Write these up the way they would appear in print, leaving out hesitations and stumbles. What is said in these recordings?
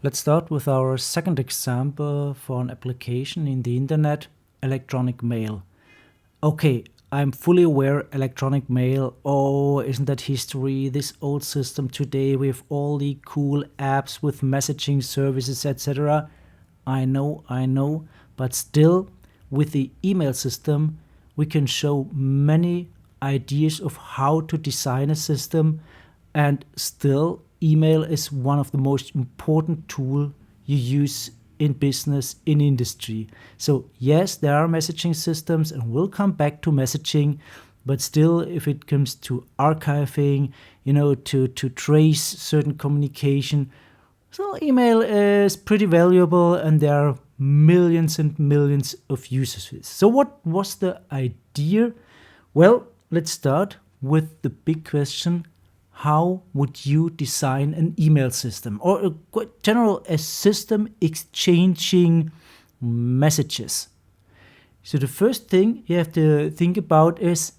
Let's start with our second example for an application in the internet, electronic mail. Okay, I'm fully aware electronic mail, oh, isn't that history, this old system today with all the cool apps with messaging services, etc. I know, but still, with the email system, we can show many ideas of how to design a system, and still, email is one of the most important tools you use in business, in industry. So yes, there are messaging systems, and we'll come back to messaging, but still, if it comes to archiving, to trace certain communication, so email is pretty valuable, and there are millions and millions of users with. So what was the idea? Well, let's start with the big question: how would you design an email system, or a system exchanging messages? So the first thing you have to think about is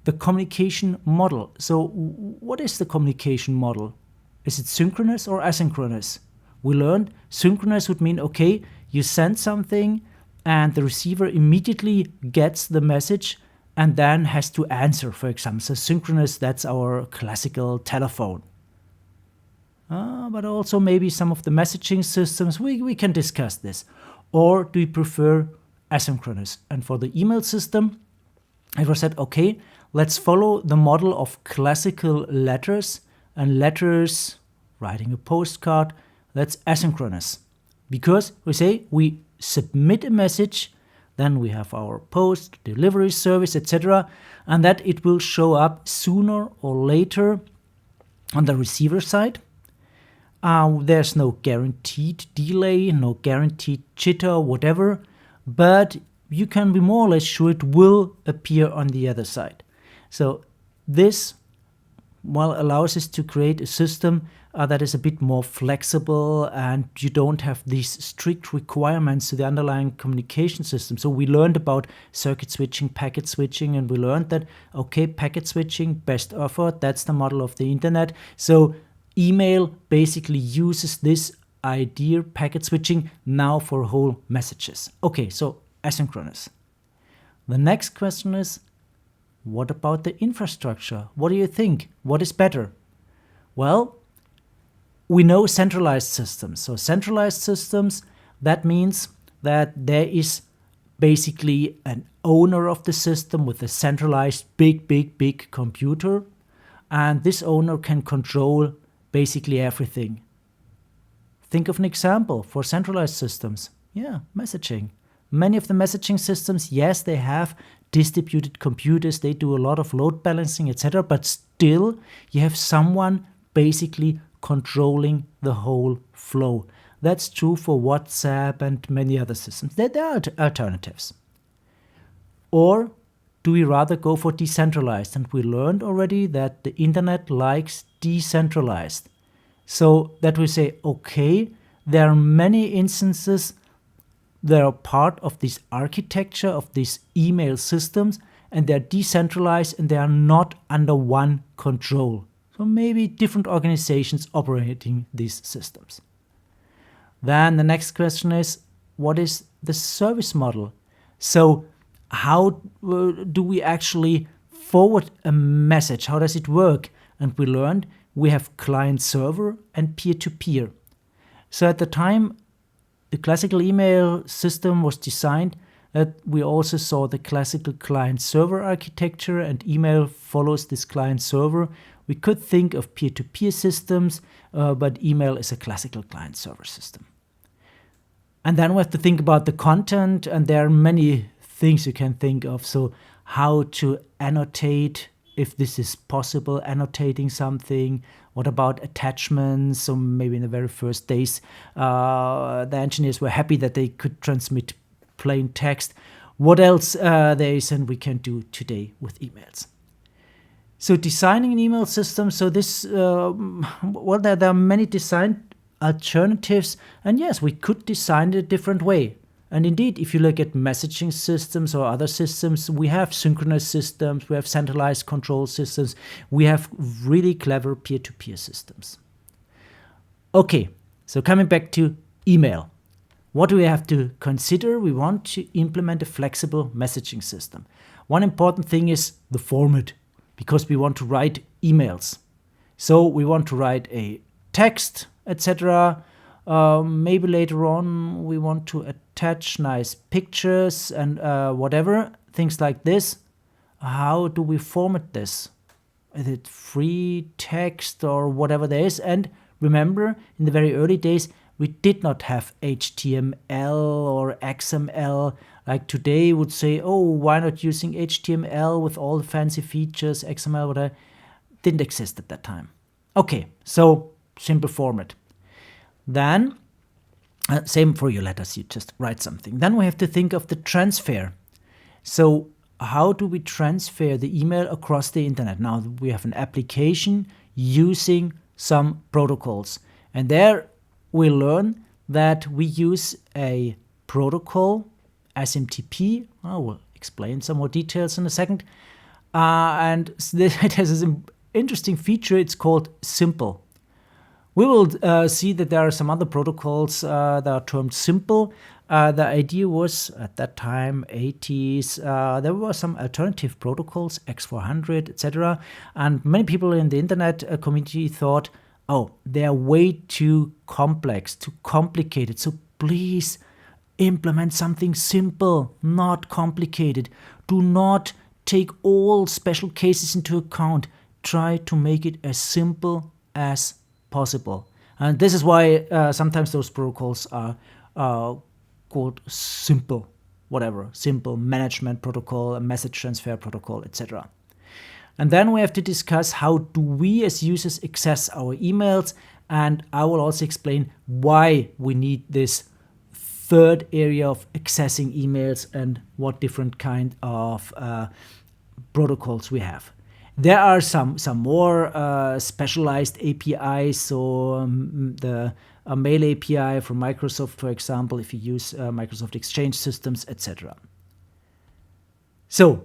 the communication model. So what is the communication model? Is it synchronous or asynchronous? We learned synchronous would mean, okay, you send something and the receiver immediately gets the message and then has to answer, for example. So synchronous, that's our classical telephone. But also maybe some of the messaging systems, we can discuss this. Or do we prefer asynchronous? And for the email system, it was said, okay, let's follow the model of classical letters, and letters, writing a postcard, that's asynchronous. Because we say we submit a message, then we have our post delivery service, etc., and that it will show up sooner or later on the receiver side. There's no guaranteed delay, no guaranteed jitter, whatever, but you can be more or less sure it will appear on the other side. So this allows us to create a system that is a bit more flexible, and you don't have these strict requirements to the underlying communication system. So we learned about circuit switching, packet switching, and we learned that, okay, packet switching, best effort, that's the model of the internet. So email basically uses this idea, packet switching, now for whole messages. Okay, so asynchronous. The next question is, what about the infrastructure? What do you think? What is better? Well, we know centralized systems. So centralized systems, that means that there is basically an owner of the system with a centralized big computer, and this owner can control basically everything. Think of an example for centralized systems. Yeah, messaging. Many of the messaging systems, yes, they have distributed computers, they do a lot of load balancing, etc., but still you have someone basically controlling the whole flow. That's true for WhatsApp and many other systems. There are alternatives. Or do we rather go for decentralized? And we learned already that the internet likes decentralized. So that we say, okay, there are many instances that are part of this architecture of these email systems, and they're decentralized and they are not under one control. So maybe different organizations operating these systems. Then the next question is, what is the service model? So how do we actually forward a message? How does it work? And we learned we have client-server and peer-to-peer. So at the time the classical email system was designed, that we also saw the classical client-server architecture, and email follows this client-server. We could think of peer-to-peer systems, but email is a classical client-server system. And then we have to think about the content, and there are many things you can think of. So how to annotate, if this is possible, annotating something. What about attachments? So maybe in the very first days, the engineers were happy that they could transmit plain text. What else there is and we can do today with emails. So designing an email system, so this, there are many design alternatives, and yes, we could design it a different way. And indeed, if you look at messaging systems or other systems, we have synchronous systems, we have centralized control systems, we have really clever peer-to-peer systems. Okay, So coming back to email. What do we have to consider? We want to implement a flexible messaging system. One important thing is the format, because we want to write emails. So we want to write a text, etc. Maybe later on we want to attach nice pictures and whatever, things like this. How do we format this? Is it free text or whatever there is? And remember, in the very early days, we did not have HTML or XML. Like today would say, oh, why not using HTML with all the fancy features, XML, whatever. Didn't exist at that time. Okay, so simple format. Then, same for your letters, you just write something. Then we have to think of the transfer. So how do we transfer the email across the internet? Now we have an application using some protocols. And there we learn that we use a protocol, SMTP. I will explain some more details in a second. And it has an interesting feature. It's called simple. We will see that there are some other protocols that are termed simple. The idea was, at that time, 80s, there were some alternative protocols, X400, etc. And many people in the internet community thought, oh, they are way too complex, too complicated. So please implement something simple, not complicated. Do not take all special cases into account. Try to make it as simple as possible. And this is why sometimes those protocols are called simple, whatever, simple management protocol, a message transfer protocol, etc. And then we have to discuss how do we as users access our emails, and I will also explain why we need this third area of accessing emails and what different kind of protocols we have. There are some more specialized APIs, so the mail API from Microsoft, for example, if you use Microsoft Exchange systems, etc. So,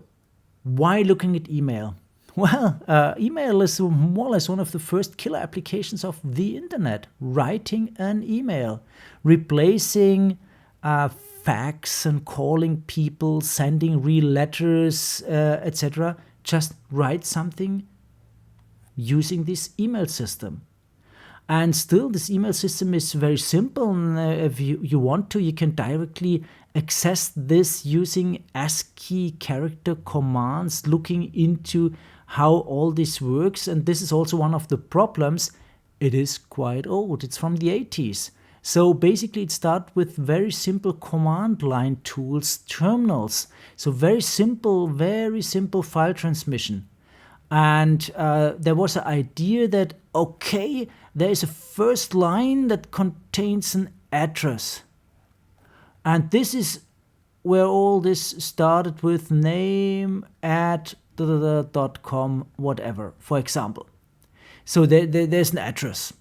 why looking at email? Well, email is more or less one of the first killer applications of the internet. Writing an email, replacing fax and calling people, sending real letters, etc. Just write something using this email system. And still, this email system is very simple. And, if you want to, you can directly access this using ASCII character commands, looking into how all this works. And this is also one of the problems. It is quite old. It's from the 80s. So basically it starts with very simple command line tools, terminals. So very simple file transmission. And there was an idea that, okay, there is a first line that contains an address. And this is where all this started with name at .com, whatever, for example. So there's an address.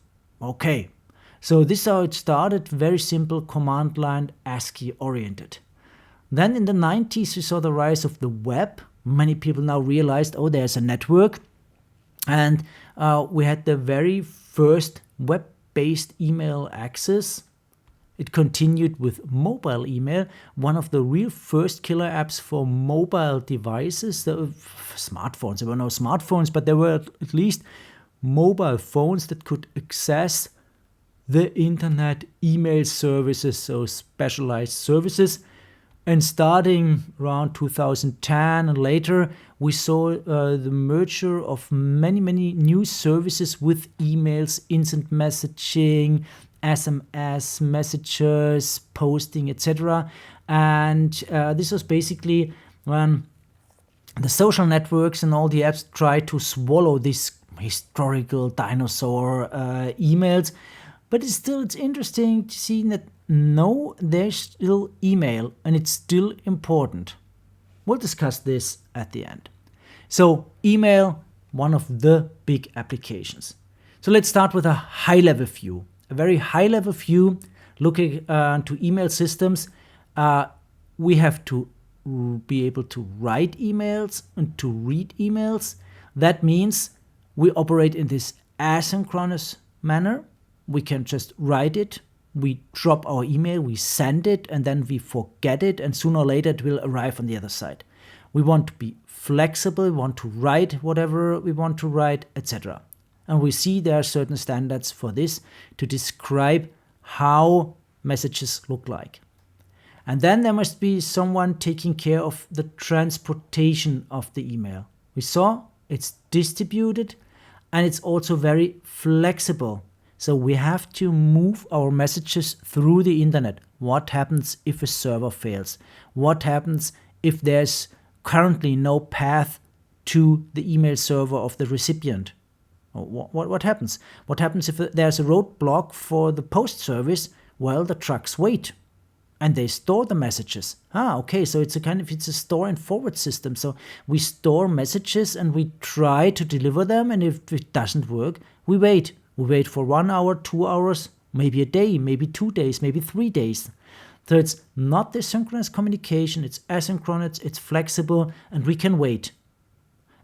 Okay. So this is how it started, very simple command line, ASCII oriented. Then in the 90s, we saw the rise of the web. Many people now realized, oh, there's a network. And we had the very first web-based email access. It continued with mobile email, one of the real first killer apps for mobile devices. Smartphones, there were no smartphones, but there were at least mobile phones that could access the internet email services, so specialized services. And starting around 2010 and later, we saw the merger of many new services with emails, instant messaging, SMS messages, posting, etc. And this was basically when the social networks and all the apps tried to swallow these historical dinosaur emails. But it's interesting to see that no, there's still email and it's still important. We'll discuss this at the end. So email, one of the big applications. So let's start with a high-level view. A very high-level view looking to email systems. We have to be able to write emails and to read emails. That means we operate in this asynchronous manner. we can just write it. We drop our email, we send it, and then we forget it, and sooner or later it will arrive on the other side. We want to be flexible, we want to write whatever we want to write, etc. And we see there are certain standards for this to describe how messages look like. And then there must be someone taking care of the transportation of the email. We saw it's distributed and it's also very flexible. So we have to move our messages through the internet. What happens if a server fails? What happens if there's currently no path to the email server of the recipient? What happens? What happens if there's a roadblock for the post service? Well, the trucks wait and they store the messages. Okay, so it's a store and forward system. So we store messages and we try to deliver them, and if it doesn't work, we wait. We wait for 1 hour, 2 hours, maybe a day, maybe 2 days, maybe 3 days. So it's not the synchronous communication, it's asynchronous, it's flexible, and we can wait.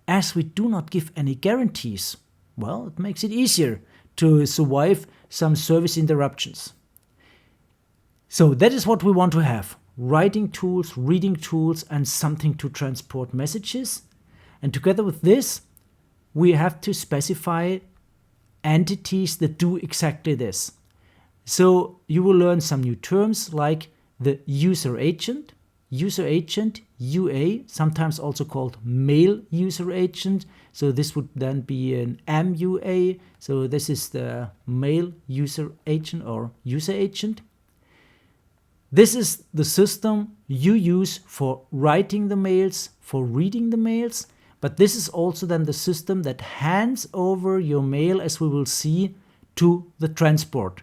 As we do not give any guarantees, well, it makes it easier to survive some service interruptions. So that is what we want to have. Writing tools, reading tools, and something to transport messages. And together with this, we have to specify entities that do exactly this. So you will learn some new terms like the user agent, UA, sometimes also called mail user agent. So this would then be an MUA. So this is the mail user agent or user agent. This is the system you use for writing the mails, for reading the mails, but this is also then the system that hands over your mail, as we will see, to the transport.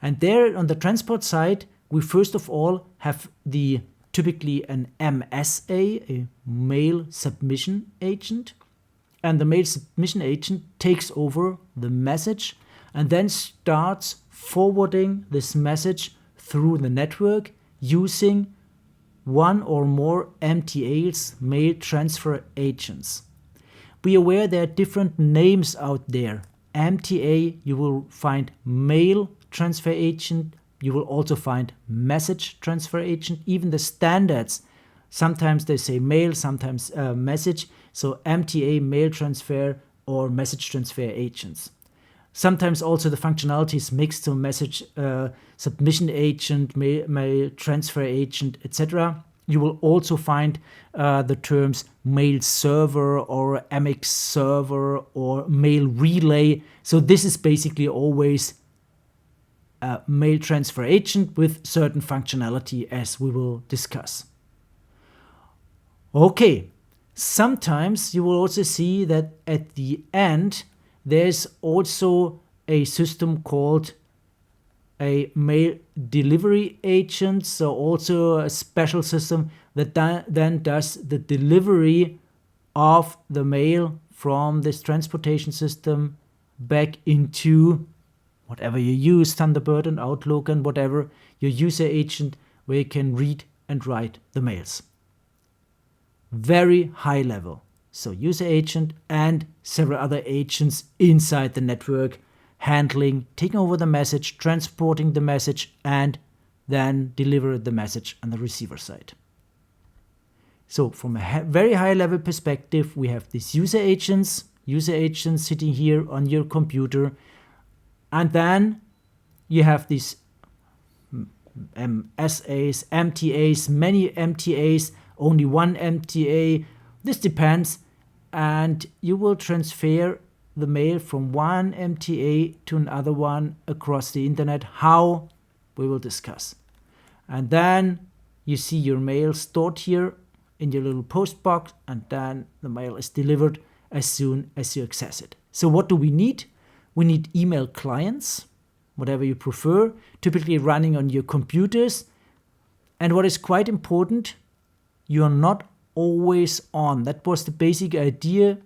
And there on the transport side, we first of all have typically an MSA, a mail submission agent. And the mail submission agent takes over the message and then starts forwarding this message through the network using one or more MTAs, mail transfer agents. Be aware there are different names out there. MTA, you will find mail transfer agent, you will also find message transfer agent, even the standards. Sometimes they say mail, sometimes message. So MTA, mail transfer, or message transfer agents. Sometimes also the functionality is mixed, so message submission agent, mail transfer agent, etc. You will also find the terms mail server or MX server or mail relay. So this is basically always a mail transfer agent with certain functionality, as we will discuss. Okay, sometimes you will also see that at the end there's also a system called a mail delivery agent, so also a special system that then does the delivery of the mail from this transportation system back into whatever you use, Thunderbird and Outlook and whatever, your user agent, where you can read and write the mails. Very high level. So user agent and several other agents inside the network handling, taking over the message, transporting the message, and then deliver the message on the receiver side. So from a very high level perspective, we have these user agents sitting here on your computer, and then you have these MSAs, MTAs, many MTAs, only one MTA. This depends, and you will transfer the mail from one MTA to another one across the internet. How? We will discuss. And then you see your mail stored here in your little post box, and then the mail is delivered as soon as you access it. So what do we need? We need email clients, whatever you prefer, typically running on your computers. And what is quite important, you are not always on. That was the basic idea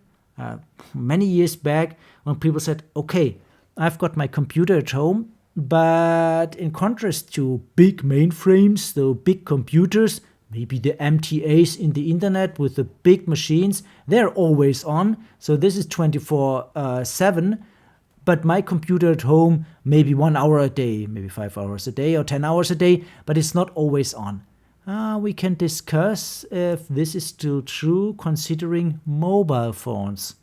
many years back when people said, okay, I've got my computer at home, but in contrast to big mainframes, the big computers, maybe the MTAs in the internet with the big machines, they're always on. So this is 24/7. but my computer at home, maybe 1 hour a day, maybe 5 hours a day or 10 hours a day, but it's not always on. We can discuss if this is still true considering mobile phones.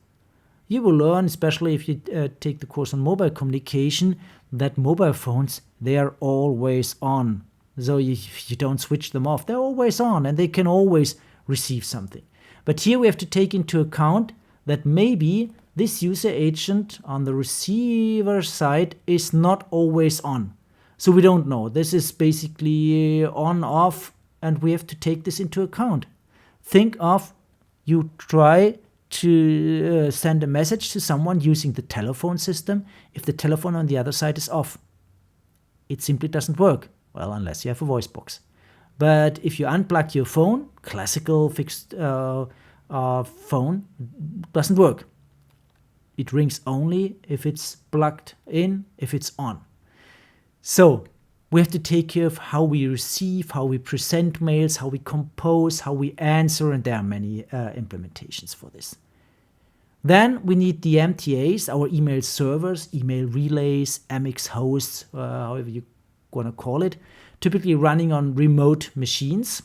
You will learn, especially if you take the course on mobile communication, that mobile phones, they are always on. So you don't switch them off. They're always on and they can always receive something. But here we have to take into account that maybe this user agent on the receiver side is not always on. So we don't know. This is basically on, off, and we have to take this into account. Think of you try to send a message to someone using the telephone system if the telephone on the other side is off. It simply doesn't work. Well, unless you have a voice box. But if you unplug your phone, classical fixed phone, doesn't work. It rings only if it's plugged in, if it's on. So we have to take care of how we receive, how we present mails, how we compose, how we answer, and there are many implementations for this. Then we need the MTAs, our email servers, email relays, MX hosts, however you want to call it, typically running on remote machines.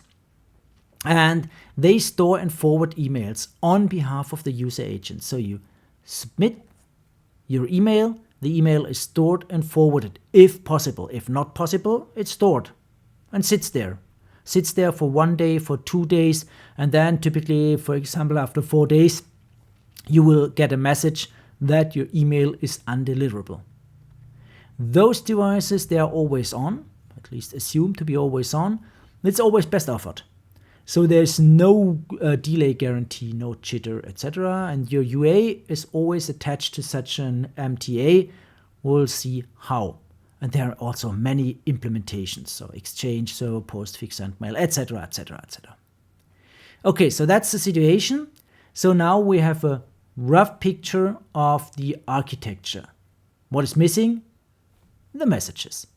And they store and forward emails on behalf of the user agent. So you submit your email, the email is stored and forwarded, if possible. If not possible, it's stored and sits there. Sits there for 1 day, for 2 days, and then typically, for example, after 4 days, you will get a message that your email is undeliverable. Those devices, they are always on, at least assumed to be always on. It's always best offered. So there's no delay guarantee, no jitter, etc. And your UA is always attached to such an MTA. We'll see how. And there are also many implementations. So Exchange, Server, Postfix, Sendmail, etc., etc., etc. Okay, so that's the situation. So now we have a rough picture of the architecture. What is missing? The messages.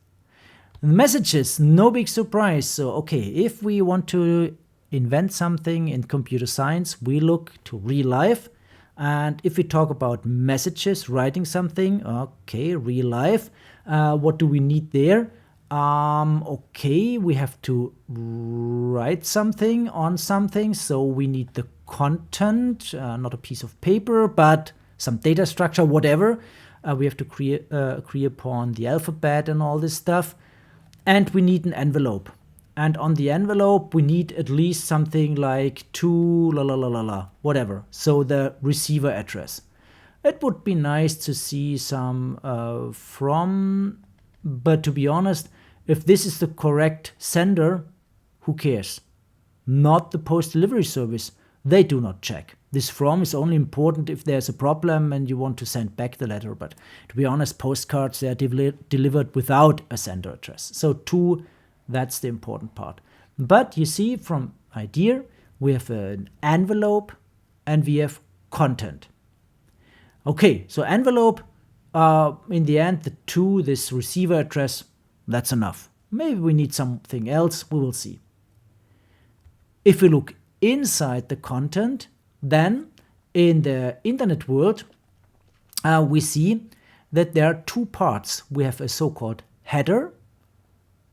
The messages, no big surprise. So, okay, if we want to invent something in computer science, we look to real life. And if we talk about messages, writing something, okay, real life. What do we need there? Okay, we have to write something on something. So we need the content, not a piece of paper, but some data structure, whatever. We have to agree upon the alphabet and all this stuff. And we need an envelope. And on the envelope, we need at least something like whatever. So the receiver address. It would be nice to see some from, but to be honest, if this is the correct sender, who cares? Not the post delivery service. They do not check. This from is only important if there's a problem and you want to send back the letter. But to be honest, postcards, they are delivered without a sender address. So that's the important part. But you see, from idea, we have an envelope and we have content. Okay, so envelope, in the end, this receiver address, that's enough. Maybe we need something else, we will see. If we look inside the content, then in the internet world, we see that there are 2 parts. We have a so-called header.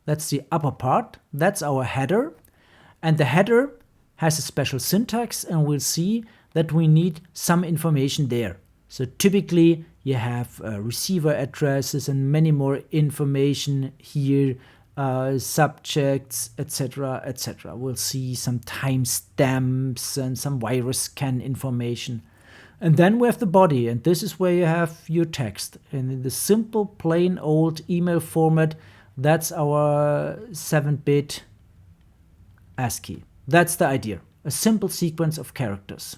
That's the upper part. That's our header. And the header has a special syntax, and we'll see that we need some information there. So typically, you have receiver addresses and many more information here, subjects, etc., etc. We'll see some timestamps and some virus scan information. And then we have the body, and this is where you have your text. And in the simple, plain old email format, that's our 7-bit ASCII. That's the idea. A simple sequence of characters.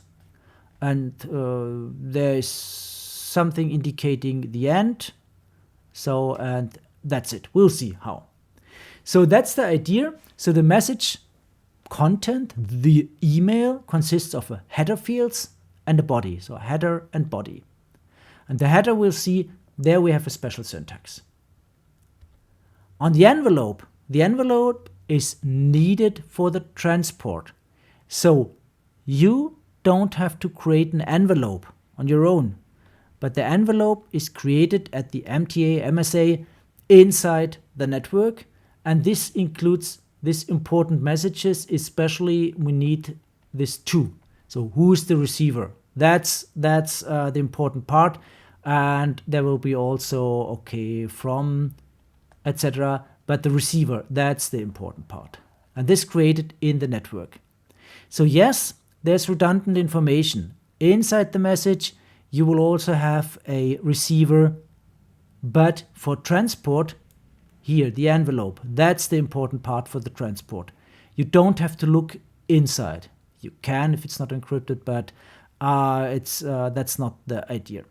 And there is something indicating the end. So, and that's it. We'll see how. So that's the idea. So the message content, the email, consists of a header fields and a body. So header and body. And the header, we'll see, there we have a special syntax. On the envelope is needed for the transport. So you don't have to create an envelope on your own. but the envelope is created at the MTA, MSA inside the network, and this includes these important messages. Especially we need this too. So who's the receiver? That's the important part, and there will be also from etc. But the receiver, that's the important part, and this created in the network. So yes, there's redundant information inside the message. You will also have a receiver, but for transport, here the envelope, that's the important part for the transport. You don't have to look inside. You can if it's not encrypted, but that's not the idea.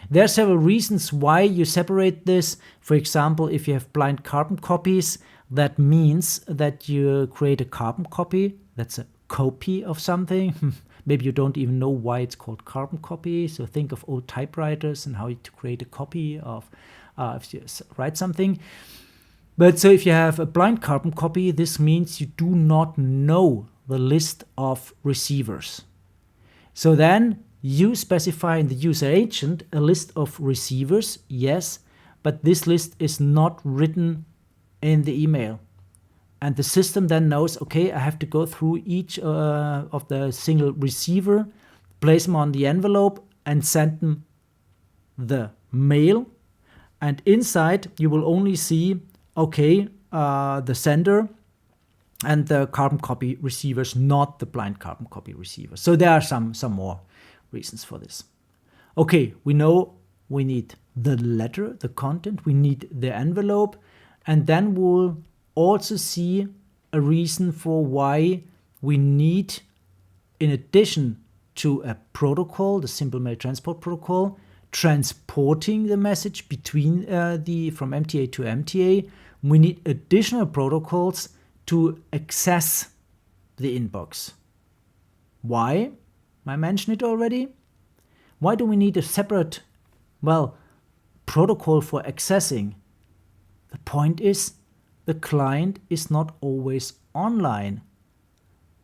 There are several reasons why you separate this. For example, if you have blind carbon copies, that means that you create a carbon copy. That's a copy of something. Maybe you don't even know why it's called carbon copy. So think of old typewriters and how to create a copy of if you write something. But so if you have a blind carbon copy, this means you do not know the list of receivers. So then you specify in the user agent a list of receivers, yes, but this list is not written in the email. And the system then knows, okay, I have to go through each of the single receiver, place them on the envelope and send them the mail. And inside you will only see, the sender and the carbon copy receivers, not the blind carbon copy receivers. So there are some more reasons for this. Okay, we know we need the letter, the content, we need the envelope, and then we'll also see a reason for why we need, in addition to a protocol, the simple mail transport protocol, transporting the message between from MTA to MTA, we need additional protocols to access the inbox. Why? I mentioned it already. Why do we need a separate, protocol for accessing? The point is, the client is not always online.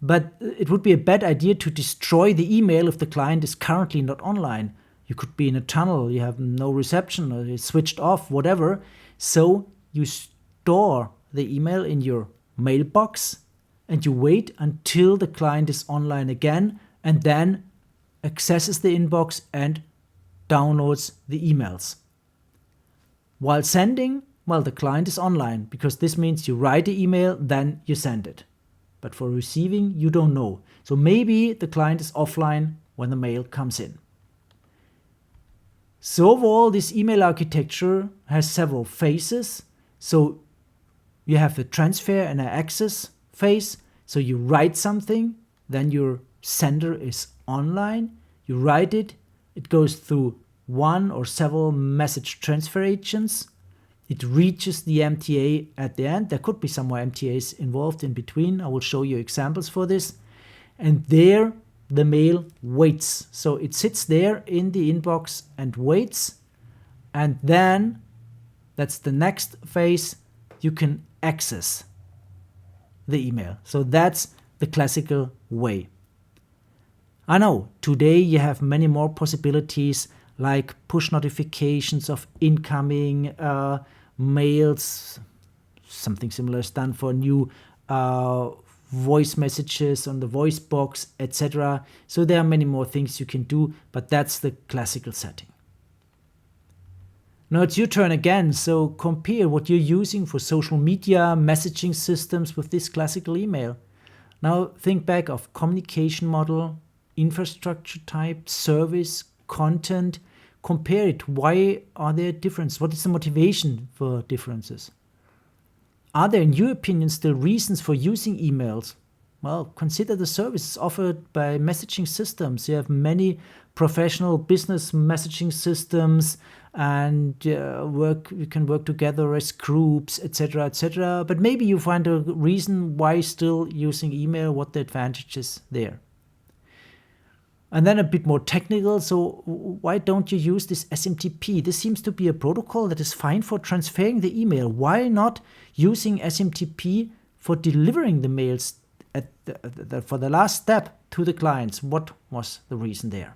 But it would be a bad idea to destroy the email if the client is currently not online. You could be in a tunnel, you have no reception, or it's switched off, whatever. So you store the email in your mailbox and you wait until the client is online again and then accesses the inbox and downloads the emails. While sending, the client is online, because this means you write the email, then you send it. But for receiving, you don't know. So maybe the client is offline when the mail comes in. So overall, this email architecture has several phases. So you have a transfer and an access phase. So you write something, then your sender is online. You write it, it goes through one or several message transfer agents. It reaches the MTA at the end. There could be some more MTAs involved in between. I will show you examples for this. And there the mail waits. So it sits there in the inbox and waits. And then, that's the next phase, you can access the email. So that's the classical way. I know, today you have many more possibilities, like push notifications of incoming mails. Something similar is done for new voice messages on the voice box, etc. So there are many more things you can do, but that's the classical setting. Now it's your turn again, so compare what you're using for social media messaging systems with this classical email. Now think back of communication model, infrastructure type, service, content. Compare it. Why are there differences? What is the motivation for differences? Are there, in your opinion, still reasons for using emails? Well, consider the services offered by messaging systems. You have many professional business messaging systems, and you can work together as groups, etc., etc. But maybe you find a reason why still using email, what the advantages there. And then a bit more technical, so why don't you use this SMTP? This seems to be a protocol that is fine for transferring the email. Why not using SMTP for delivering the mails for the last step to the clients? What was the reason there?